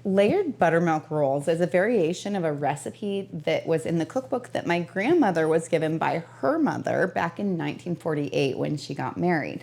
Layered buttermilk rolls is a variation of a recipe that was in the cookbook that my grandmother was given by her mother back in 1948 when she got married.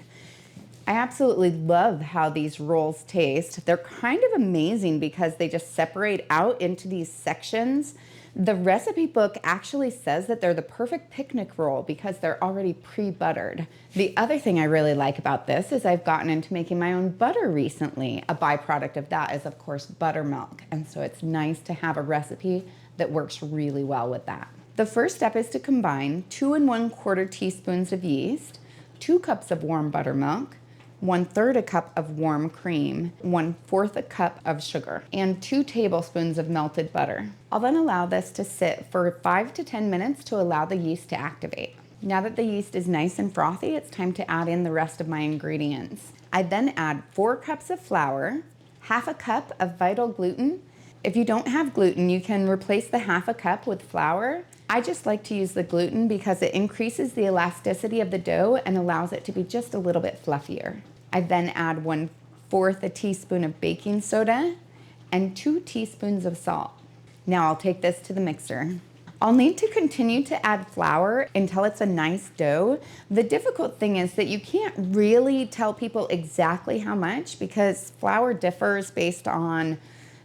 I absolutely love how these rolls taste. They're kind of amazing because they just separate out into these sections. The recipe book actually says that they're the perfect picnic roll because they're already pre-buttered. The other thing I really like about this is I've gotten into making my own butter recently. A byproduct of that is, of course, buttermilk. And so it's nice to have a recipe that works really well with that. The first step is to combine 2 1/4 teaspoons of yeast, 2 cups of warm buttermilk, 1/3 a cup of warm cream, 1/4 a cup of sugar, and 2 tablespoons of melted butter. I'll then allow this to sit for 5 to 10 minutes to allow the yeast to activate. Now that the yeast is nice and frothy, it's time to add in the rest of my ingredients. I then add 4 cups of flour, half a cup of vital gluten. If you don't have gluten, you can replace the half a cup with flour. I just like to use the gluten because it increases the elasticity of the dough and allows it to be just a little bit fluffier. I then add 1/4 a teaspoon of baking soda and 2 teaspoons of salt. Now I'll take this to the mixer. I'll need to continue to add flour until it's a nice dough. The difficult thing is that you can't really tell people exactly how much because flour differs based on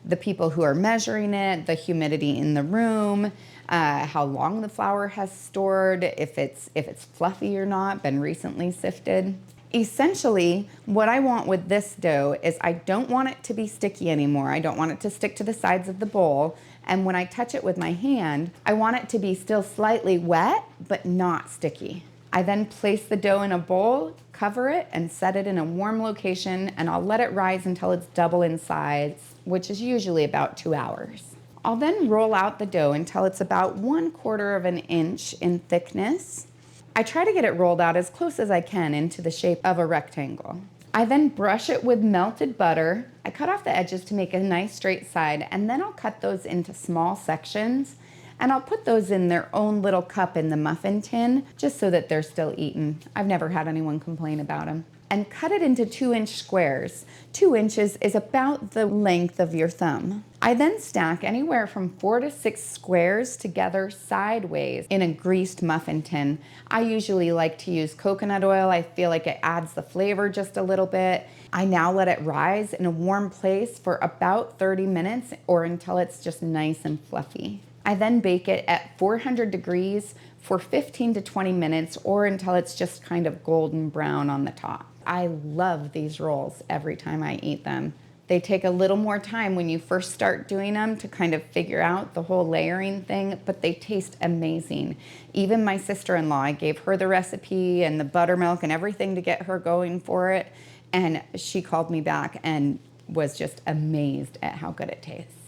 the people who are measuring it, the humidity in the room, how long the flour has stored, if it's fluffy or not, been recently sifted. Essentially, what I want with this dough is I don't want it to be sticky anymore. I don't want it to stick to the sides of the bowl. And when I touch it with my hand, I want it to be still slightly wet, but not sticky. I then place the dough in a bowl, cover it, and set it in a warm location, and I'll let it rise until it's double in size, which is usually about 2 hours. I'll then roll out the dough until it's about 1/4 of an inch in thickness. I try to get it rolled out as close as I can into the shape of a rectangle. I then brush it with melted butter. I cut off the edges to make a nice straight side, and then I'll cut those into small sections, and I'll put those in their own little cup in the muffin tin, just so that they're still eaten. I've never had anyone complain about them. And cut it into 2-inch squares. 2 inches is about the length of your thumb. I then stack anywhere from 4 to 6 squares together sideways in a greased muffin tin. I usually like to use coconut oil. I feel like it adds the flavor just a little bit. I now let it rise in a warm place for about 30 minutes or until it's just nice and fluffy. I then bake it at 400 degrees for 15 to 20 minutes or until it's just kind of golden brown on the top. I love these rolls every time I eat them. They take a little more time when you first start doing them to kind of figure out the whole layering thing, but they taste amazing. Even my sister-in-law, I gave her the recipe and the buttermilk and everything to get her going for it, and she called me back and was just amazed at how good it tastes.